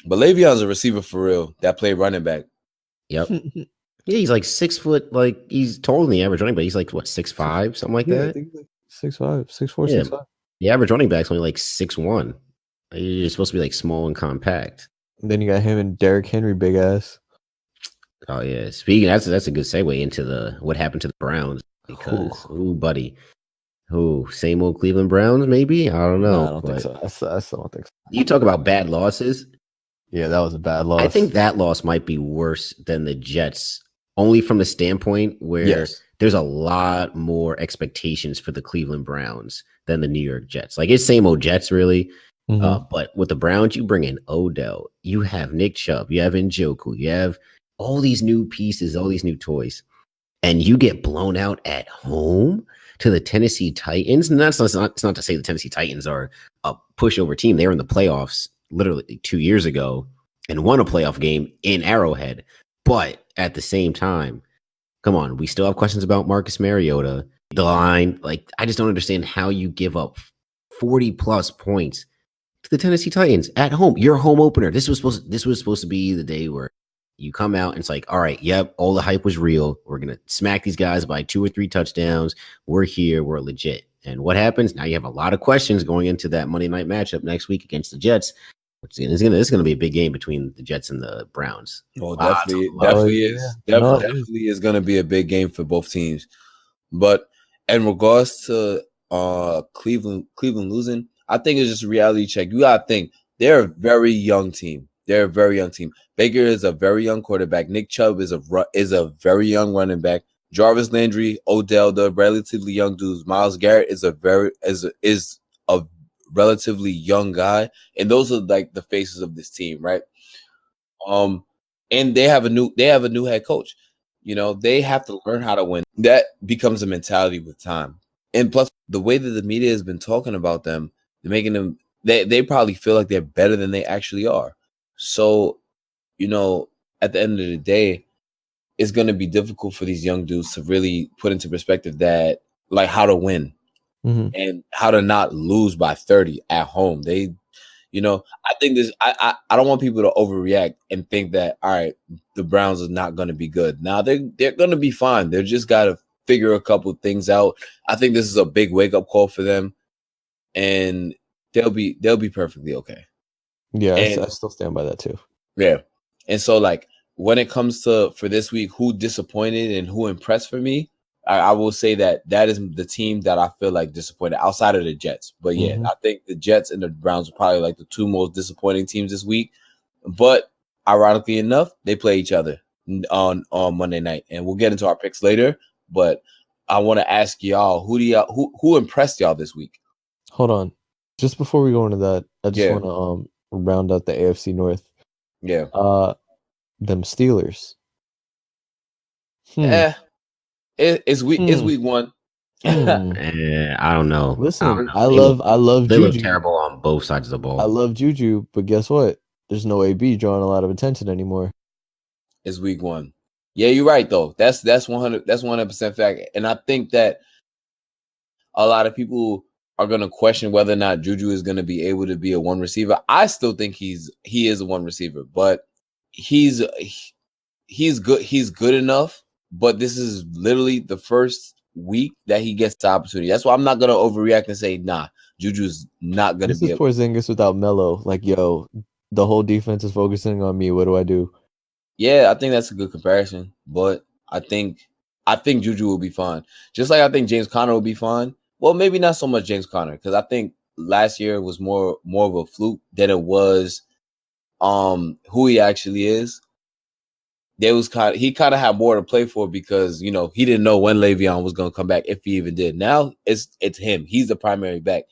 But Le'Veon's a receiver for real. That played running back. Yep. Yeah, he's like 6 foot. Like he's taller than the average running back. He's like what 6'5", something like that. I think like 6'5", 6'4", Yeah. 6'5". The average running back's only like 6'1". You're supposed to be like small and compact. And then you got him and Derrick Henry, big ass. Oh yeah. Speaking, that's a good segue into what happened to the Browns because buddy, same old Cleveland Browns maybe. I don't know. No, I don't think so. I still don't think so. You talk about bad losses. Yeah, that was a bad loss. I think that loss might be worse than the Jets, only from the standpoint where there's a lot more expectations for the Cleveland Browns than the New York Jets. Like it's same old Jets, really. But with the Browns, you bring in Odell, you have Nick Chubb, you have Njoku, you have all these new pieces, all these new toys, and you get blown out at home to the Tennessee Titans. And it's not to say the Tennessee Titans are a pushover team. They were in the playoffs literally 2 years ago and won a playoff game in Arrowhead. But at the same time, come on, we still have questions about Marcus Mariota. The line, like, I just don't understand how you give up 40 plus points to the Tennessee Titans at home. Your home opener. This was supposed to be the day where you come out and it's like, all right, yep, all the hype was real. We're gonna smack these guys by 2 or 3 touchdowns. We're here. We're legit. And what happens? Now you have a lot of questions going into that Monday night matchup next week against the Jets. Which is gonna be a big game between the Jets and the Browns. Oh, definitely is gonna be a big game for both teams. But in regards to Cleveland losing, I think it's just a reality check. You gotta think they're a very young team. Baker is a very young quarterback. Nick Chubb is a very young running back. Jarvis Landry, Odell, the relatively young dudes. Myles Garrett is a relatively young guy, and those are like the faces of this team, right? And they have a new head coach. You know, they have to learn how to win. That becomes a mentality with time. And plus, the way that the media has been talking about them, they're making them. They probably feel like they're better than they actually are. So, you know, at the end of the day, it's going to be difficult for these young dudes to really put into perspective that, like, how to win and how to not lose by 30 at home. They, you know, I think this. I don't want people to overreact and think that, all right, the Browns is not going to be good. Now they're going to be fine. They're just got to figure a couple things out. I think this is a big wake up call for them, and they'll be perfectly okay. Yeah, I still stand by that too. Yeah, and so like when it comes to for this week, who disappointed and who impressed for me, I will say that is the team that I feel like disappointed outside of the Jets. But yeah, I think the Jets and the Browns are probably like the 2 most disappointing teams this week. But ironically enough, they play each other on Monday night, and we'll get into our picks later. But I want to ask y'all, who impressed y'all this week? Hold on, just before we go into that, I just want to round out the AFC North. Yeah. Them Steelers. It's week 1. I don't know. Listen, I love they Juju. look terrible on both sides of the ball. I love Juju, but guess what? There's no AB drawing a lot of attention anymore. It's week 1. Yeah, you're right though. That's 100% fact. And I think that a lot of people are going to question whether or not Juju is going to be able to be a one receiver. I still think he is a one receiver, but he's good. He's good enough, but this is literally the first week that he gets the opportunity. That's why I'm not going to overreact and say, nah, Juju's not going to be. This is Porzingis without Melo. Like, yo, the whole defense is focusing on me. What do I do? Yeah, I think that's a good comparison, but I think Juju will be fine. Just like I think James Conner will be fine. Well, maybe not so much James Conner, because I think last year was more of a fluke than it was who he actually is. He kind of had more to play for because, you know, he didn't know when Le'Veon was going to come back, if he even did. Now it's him. He's the primary back.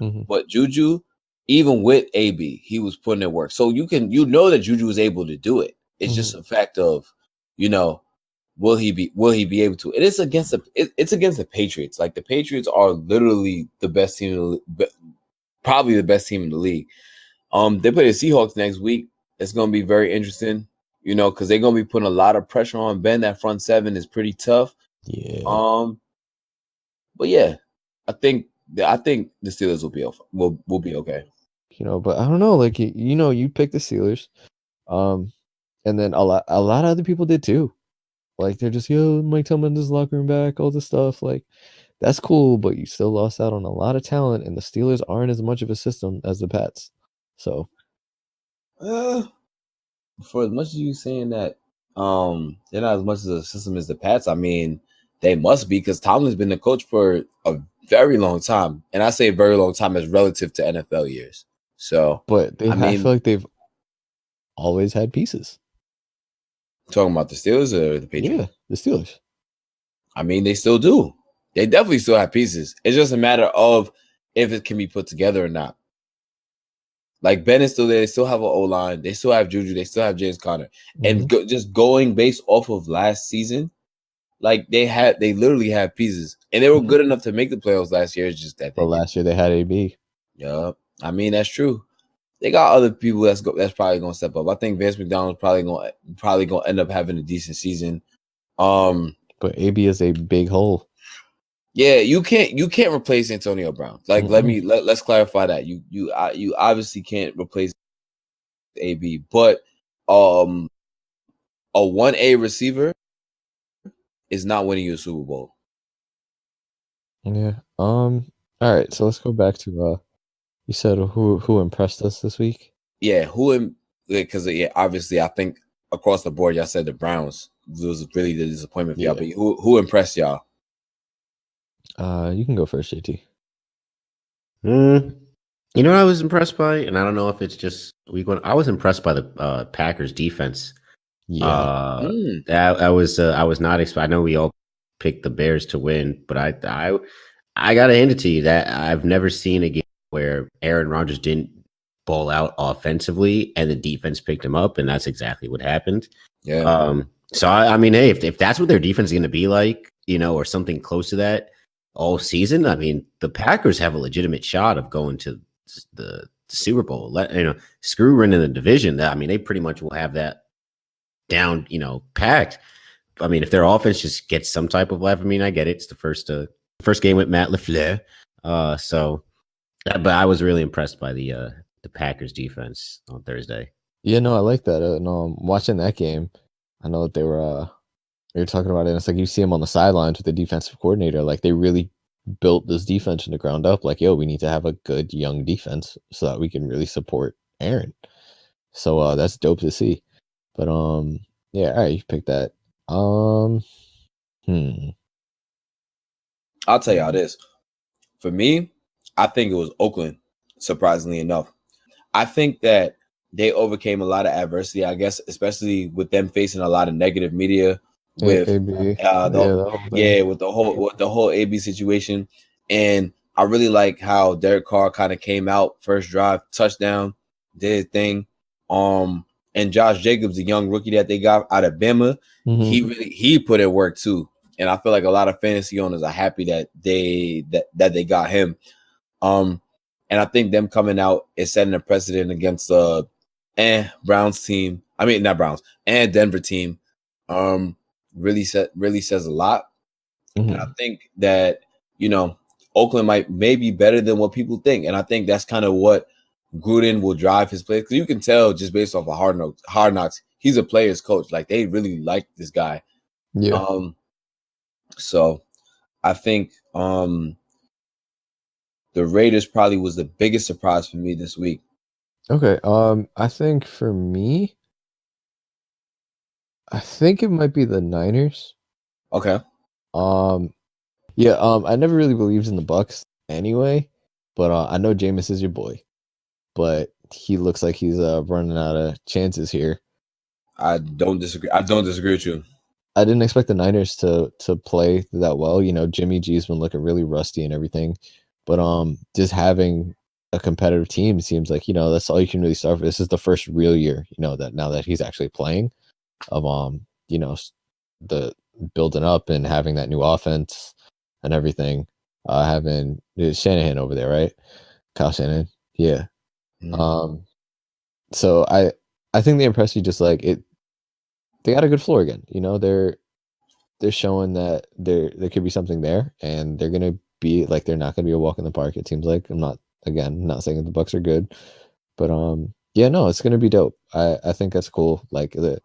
But Juju, even with AB, he was putting in work. So you know that Juju is able to do it. It's just a fact of, you know, will he be able to? It is against the Patriots. Like, the Patriots are literally the best team, probably the best team in the league. They play the Seahawks next week. It's going to be very interesting, you know, because they're going to be putting a lot of pressure on Ben. That front seven is pretty tough. Yeah. But yeah, I think the Steelers will be okay. But I don't know. Like you picked the Steelers, and then a lot of other people did too. Like they're just Mike Tomlin's locker room back, all this stuff. Like that's cool, but you still lost out on a lot of talent, and the Steelers aren't as much of a system as the Pats. So, for as much as you saying that, they're not as much of a system as the Pats. I mean, they must be because Tomlin's been the coach for a very long time, and I say a very long time as relative to NFL years. So, but I feel like they've always had pieces. Talking about the Steelers or the Patriots? Yeah, the Steelers. I mean, they still do. They definitely still have pieces. It's just a matter of if it can be put together or not. Like Ben is still there. They still have an O-line. They still have Juju. They still have James Conner. And just going based off of last season, like they literally had pieces, and they were good enough to make the playoffs last year. It's just that last year they had AB. Yeah, I mean that's true. They got other people that's probably gonna step up. I think Vance McDonald's probably gonna end up having a decent season. But AB is a big hole. Yeah, you can't replace Antonio Brown. Like let's clarify that. You obviously can't replace AB, but a 1A receiver is not winning you a Super Bowl. Yeah. All right, so let's go back to you said who impressed us this week? Yeah, because obviously I think across the board y'all said the Browns. It was really the disappointment for y'all. But who impressed y'all? You can go first, JT. You know what I was impressed by, and I don't know if it's just week one. I was impressed by the Packers defense. Yeah, I was not expecting. I know we all picked the Bears to win, but I gotta hand it to you that I've never seen a game where Aaron Rodgers didn't ball out offensively and the defense picked him up, and that's exactly what happened. Yeah. So I mean, hey, if that's what their defense is going to be like, or something close to that all season, I mean, the Packers have a legitimate shot of going to the Super Bowl. Screw winning the division. I mean, they pretty much will have that down, packed. I mean, if their offense just gets some type of life, I mean, I get it. It's the first game with Matt LaFleur. But I was really impressed by the Packers defense on Thursday. Yeah, no, I like that. And watching that game, I know that they were talking about it. And it's like you see them on the sidelines with the defensive coordinator. Like they really built this defense from the ground up. Like, we need to have a good young defense so that we can really support Aaron. So that's dope to see. But yeah, all right, you picked that. I'll tell y'all this. For me, I think it was Oakland, surprisingly enough. I think that they overcame a lot of adversity, I guess, especially with them facing a lot of negative media with AB. with the whole AB situation. And I really like how Derek Carr kind of came out first drive, touchdown, did his thing. And Josh Jacobs, the young rookie that they got out of Bama, he put in work too. And I feel like a lot of fantasy owners are happy that they got him. And I think them coming out is setting a precedent against Browns team. I mean, not Browns and Denver team. Really says a lot. And I think that Oakland may be better than what people think. And I think that's kind of what Gruden will drive his play, because you can tell just based off of Hard Knocks, he's a player's coach. Like they really like this guy. Yeah. So I think the Raiders probably was the biggest surprise for me this week. Okay. I think for me, I think it might be the Niners. Okay. Yeah. I never really believed in the Bucks anyway, but I know Jameis is your boy, but he looks like he's running out of chances here. I don't disagree with you. I didn't expect the Niners to play that well. Jimmy G's been looking really rusty and everything, but just having a competitive team seems like that's all you can really start for. This is the first real year, that now that he's actually playing, of the building up and having that new offense and everything. Having Shanahan over there, right? Kyle Shanahan, yeah. So I think they impressed you just like it. They got a good floor again. They're showing that there could be something there, and they're gonna be like they're not gonna be a walk in the park. It seems like I'm not saying that the Bucks are good, But yeah, no, it's gonna be dope. I think that's cool. Like the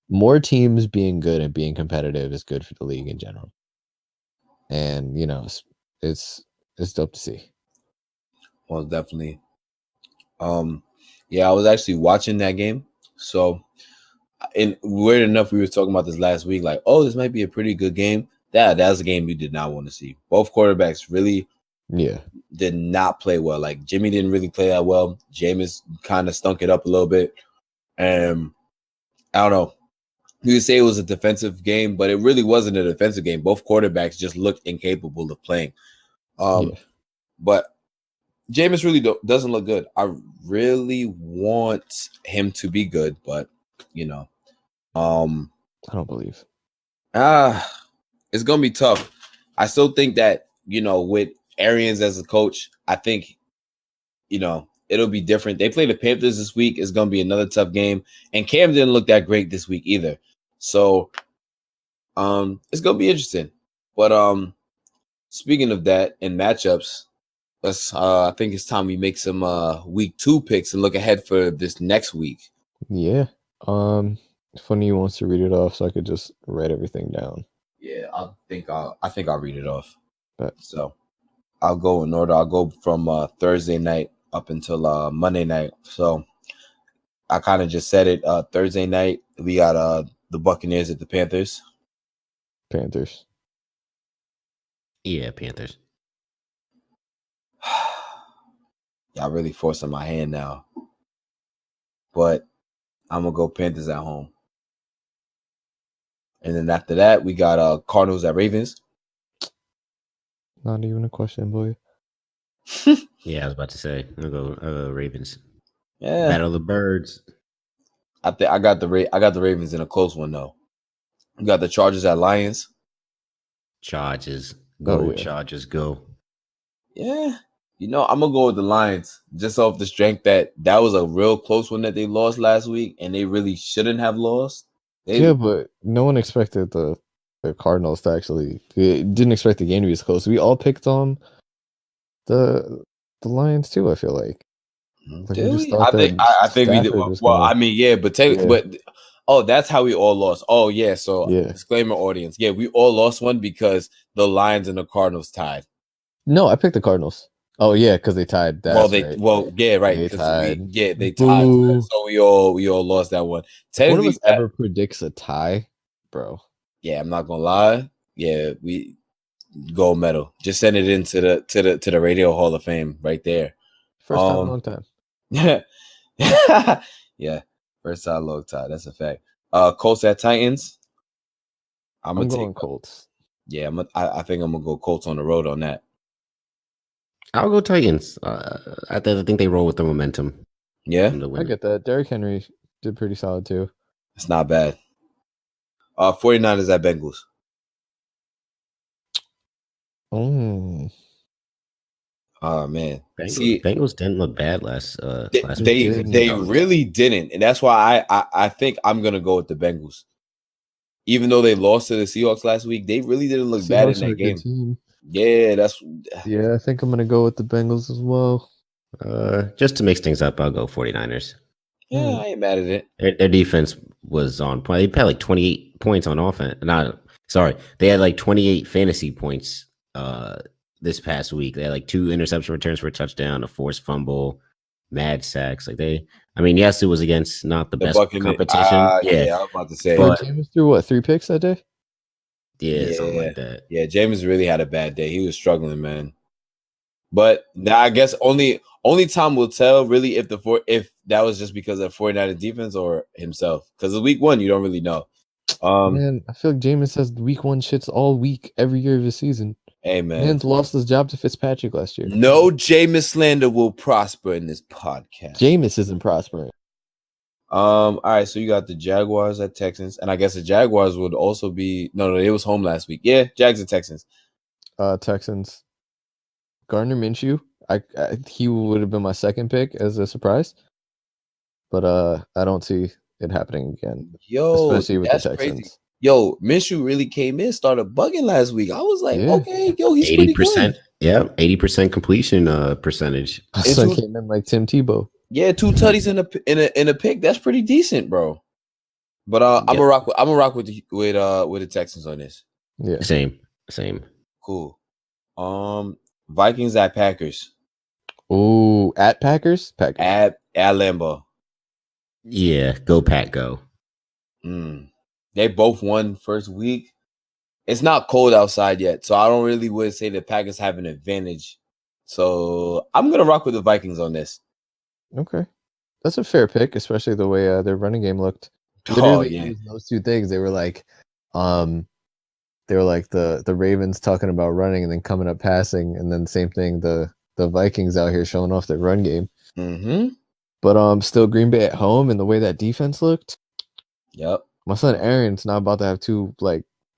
more teams being good and being competitive is good for the league in general. And you know, it's dope to see. Well, definitely. Yeah, I was actually watching that game. So, and weird enough, we were talking about this last week. Like, oh, this might be a pretty good game. That's a game you did not want to see. Both quarterbacks really did not play well. Like Jimmy didn't really play that well. Jameis kind of stunk it up a little bit. And I don't know. You could say it was a defensive game, but it really wasn't a defensive game. Both quarterbacks just looked incapable of playing. But Jameis really doesn't look good. I really want him to be good, but you know, I don't believe. It's gonna be tough. I still think that, you know, with Arians as a coach, I think, you know, it'll be different. They play the Panthers this week. It's gonna be another tough game, and Cam didn't look that great this week either. So, it's gonna be interesting. But speaking of that and matchups, let's. I think it's time we make some week 2 picks and look ahead for this next week. Yeah. Funny you wants to read it off, so I could just write everything down. Yeah, I think I'll read it off. So I'll go in order. I'll go from Thursday night up until Monday night. So I kind of just said it. Thursday night we got the Buccaneers at the Panthers. Panthers. Yeah, Panthers. Y'all really forcing my hand now. But I'm gonna go Panthers at home. And then after that, we got Cardinals at Ravens. Not even a question, boy. Yeah, I was about to say I'll go Ravens. Yeah, Battle of the Birds. I got the Ravens in a close one though. We got the Chargers at Lions. Chargers go. Chargers go. Yeah, you know, I'm gonna go with the Lions just off the strength that was a real close one that they lost last week, and they really shouldn't have lost. But no one expected the Cardinals to actually. Didn't expect the game to be as close. We all picked on the Lions too. I feel like. Did we? I think we did. Well, I mean, yeah, but that's how we all lost. Oh yeah, so disclaimer, audience. Yeah, we all lost one because the Lions and the Cardinals tied. No, I picked the Cardinals. Oh yeah, because they tied. Right. They tied. They tied. So we all lost that one. One of us ever predicts a tie, bro. Yeah, I'm not gonna lie. Yeah, we gold medal. Just send it into the Radio Hall of Fame right there. First time in a long time. Yeah, first time long time. That's a fact. Colts at Titans. I'm going Colts. Yeah, I think I'm gonna go Colts on the road on that. I'll go Titans. I think they roll with the momentum. Yeah, I get that. Derrick Henry did pretty solid too. It's not bad. 49ers at Bengals. Oh man, Bengals didn't look bad last week. They really didn't, and that's why I think I'm gonna go with the Bengals. Even though they lost to the Seahawks last week, they really didn't look bad in that game. Yeah, I think I'm gonna go with the Bengals as well. Just to mix things up, I'll go 49ers. Yeah, I ain't mad at it. Their defense was on point. They had like 28 points on offense. They had like 28 fantasy points this past week. They had like 2 interception returns for a touchdown, a forced fumble, mad sacks. Yes, it was against not the best competition. Yeah, I was about to say. But James threw 3 picks that day? Yeah, something like that. Yeah, James really had a bad day. He was struggling, man. But now I guess only time will tell really if that was just because of 49ers defense or himself. Because it's week 1, you don't really know. Man, I feel like Jameis says week 1 shits all week every year of the season. Hey man, Man's lost his job to Fitzpatrick last year. No Jameis slander will prosper in this podcast. Jameis isn't prospering. All right, so you got the Jaguars at Texans, and I guess the Jaguars would also be no, it was home last week. Yeah, Jags and Texans. Texans. Gardner Minshew. He would have been my second pick as a surprise, but I don't see it happening again. Especially with the Texans. Crazy. Yo, Minshew really came in, started bugging last week. I was like, okay, yo, he's 80%. Pretty good. Yeah, 80% completion percentage. So came in like Tim Tebow. Yeah, 2 tutties in a pick. That's pretty decent, bro. But I'm gonna rock with the Texans on this. Yeah, same. Cool. Vikings at Packers. Ooh, at Packers. At Lambeau. Yeah, go Pack, go. They both won first week. It's not cold outside yet, so I don't really would say the Packers have an advantage. So I'm gonna rock with the Vikings on this. Okay, that's a fair pick, especially the way their running game looked. Literally, those two things. They were like the Ravens talking about running and then coming up passing, and then same thing the Vikings out here showing off their run game. Mm-hmm. But still Green Bay at home and the way that defense looked. Yep. My son Aaron's not about to have 2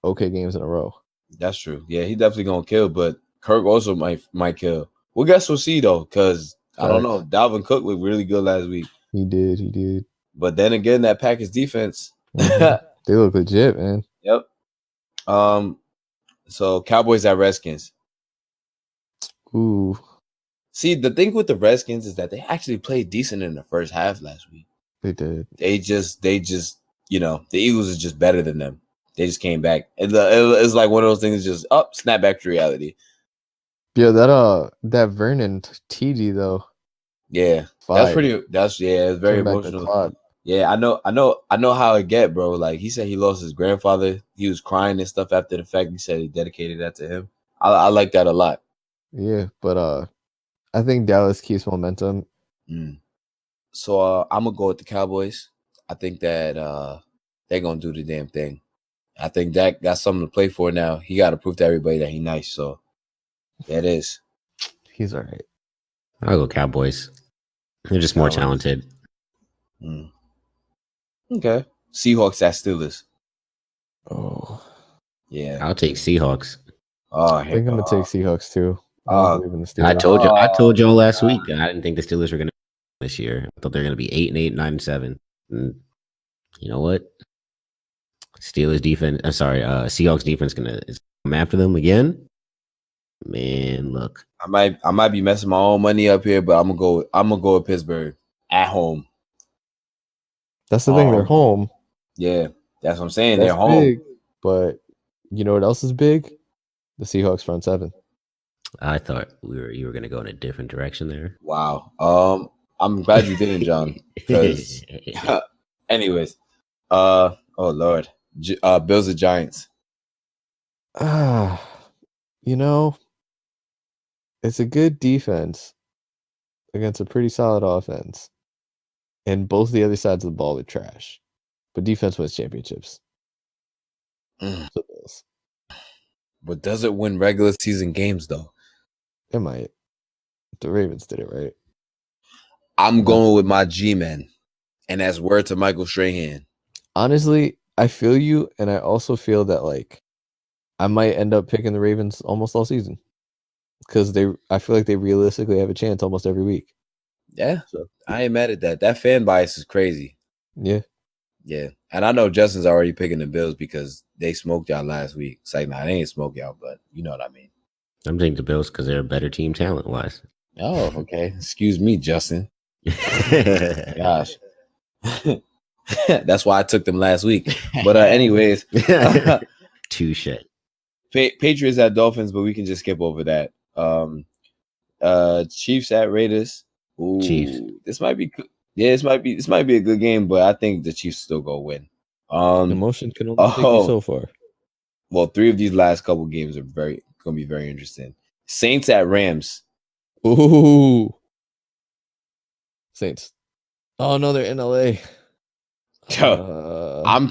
okay games in a row. That's true. Yeah, he definitely gonna kill, but Kirk also might kill. Well, guess we'll see though, because I don't know. Dalvin Cook looked really good last week. He did. But then again, that Packers defense. Mm-hmm. They look legit, man. Yep. So Cowboys at Redskins. Ooh. See, the thing with the Redskins is that they actually played decent in the first half last week. They did. They just, the Eagles is just better than them. They just came back. It's like one of those things, just snap back to reality. Yeah, that Vernon TD though. Yeah, it's very emotional. Yeah, I know how it get, bro. Like he said, he lost his grandfather. He was crying and stuff after the fact. He said he dedicated that to him. I like that a lot. Yeah, but I think Dallas keeps momentum. So I'm gonna go with the Cowboys. I think that they're gonna do the damn thing. I think Dak got something to play for now. He got to prove to everybody that he's nice. So that is. He's all right. I'll go Cowboys. They're just more talented. Okay. Seahawks at Steelers. Oh. Yeah. I'll take Seahawks. Oh, I think I'm gonna take Seahawks too. I told y'all last week. I didn't think the Steelers were gonna this year. I thought they're gonna be 8-8, 9-7. And you know what? Seahawks defense is come after them again. Man, look. I might be messing my own money up here, but I'm gonna go with Pittsburgh at home. That's the thing, they're home. Yeah, that's what I'm saying. They're home. Big, but you know what else is big? The Seahawks front seven. I thought you were gonna go in a different direction there. Wow. I'm glad you didn't, John. Anyways, oh Lord, Bills and Giants. It's a good defense against a pretty solid offense, and both the other sides of the ball are trash. But defense wins championships. But does it win regular season games though? It might. The Ravens did it right. I'm going with my G-men, and that's word to Michael Strahan. Honestly, I feel you, and I also feel that I might end up picking the Ravens almost all season because I feel like they realistically have a chance almost every week. Yeah, so I ain't mad at that. That fan bias is crazy. Yeah. And I know Justin's already picking the Bills because they smoked y'all last week. It's like, nah, they ain't smoked y'all, but you know what I mean. I'm taking the Bills because they're a better team talent-wise. Oh, okay. Excuse me, Justin. Gosh. That's why I took them last week. But anyways. Touche. Patriots at Dolphins, but we can just skip over that. Chiefs at Raiders. Ooh, Chiefs. This might be a good game, but I think the Chiefs still go win. Emotion can only take you so far. Well, 3 of these last couple games are gonna be very interesting. Saints at Rams. Ooh. Saints. Oh no, they're in LA. I'm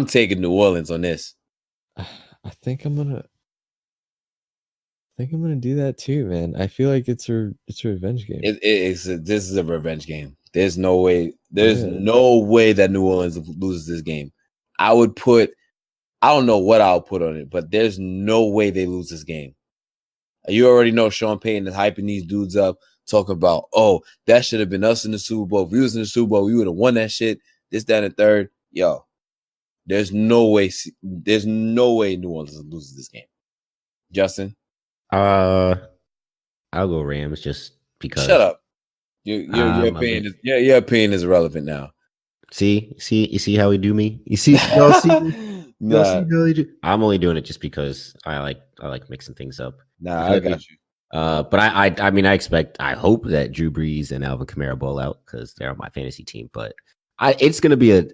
taking New Orleans on this. I think I'm gonna do that too, man. I feel like it's a revenge game. This is a revenge game. There's no way. No way that New Orleans loses this game. I don't know what I'll put on it, but there's no way they lose this game. You already know Sean Payton is hyping these dudes up, talking about, oh, that should have been us in the Super Bowl. If we was in the Super Bowl, we would have won that shit. This, that, and third. Yo, there's no way New Orleans loses this game. Justin? I'll go Rams just because. Shut up. Your opinion is irrelevant now. You see how we do me? You see, y'all see me? Y'all see how we do? I'm only doing it just because I like mixing things up. Nah, I got you. But I hope that Drew Brees and Alvin Kamara ball out because they're on my fantasy team. But I think it's gonna be a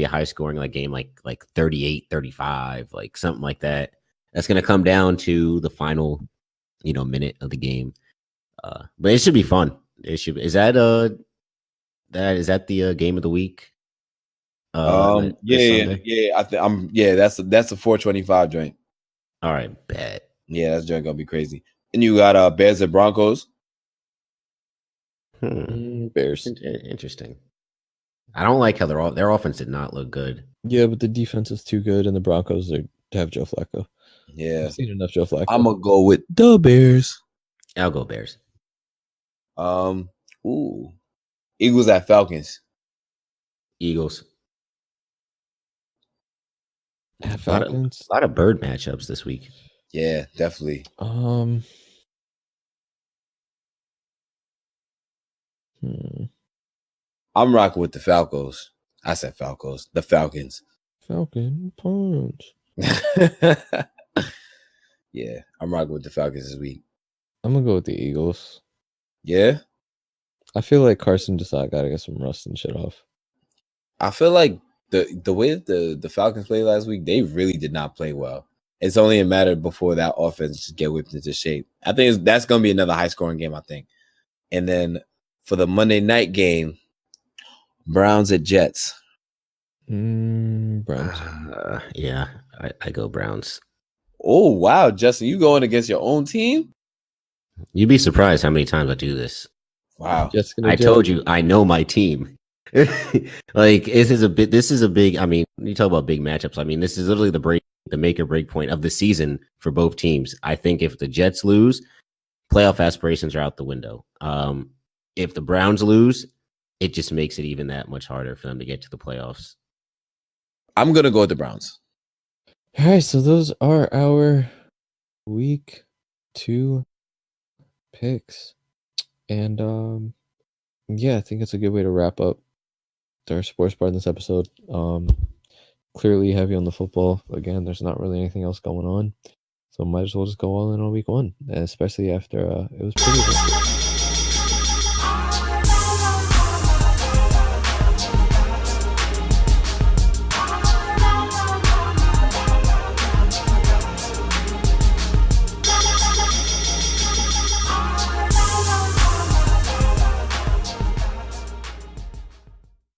high scoring game, like 38-35, like something like that. That's gonna come down to the final, minute of the game. But it should be fun. Is that the game of the week? Yeah. That's a 425 joint. All right, bet. Yeah, that's joint gonna be crazy. And you got Bears and Broncos. Bears. Interesting. I don't like how their offense did not look good. Yeah, but the defense is too good, and the Broncos have Joe Flacco. Yeah, I've seen enough Joe Flacco. I'm gonna go with the Bears. I'll go Bears. Eagles at Falcons. Eagles. Falcons. A lot of bird matchups this week. Yeah, definitely. I'm rocking with the Falcons. I said Falcons. The Falcons. Falcon punch. Yeah, I'm rocking with the Falcons this week. I'm gonna go with the Eagles. Yeah, I feel like Carson just got to get some rust and shit off. I feel like the way that the Falcons played last week, they really did not play well. It's only a matter before that offense just get whipped into shape. I think that's going to be another high-scoring game, I think. And then for the Monday night game, Browns at Jets. Browns. Yeah, I go Browns. Oh, wow, Justin, you going against your own team? You'd be surprised how many times I do this. Wow. I told you, I know my team. This is a big, you talk about big matchups. This is literally the make or break point of the season for both teams. I think if the Jets lose, playoff aspirations are out the window. If the Browns lose, it just makes it even that much harder for them to get to the playoffs. I'm going to go with the Browns. All right, so those are our week 2 picks. And I think it's a good way to wrap up our sports part in this episode. Clearly heavy on the football. Again, there's not really anything else going on. So might as well just go all in on week 1, especially after it was pretty good.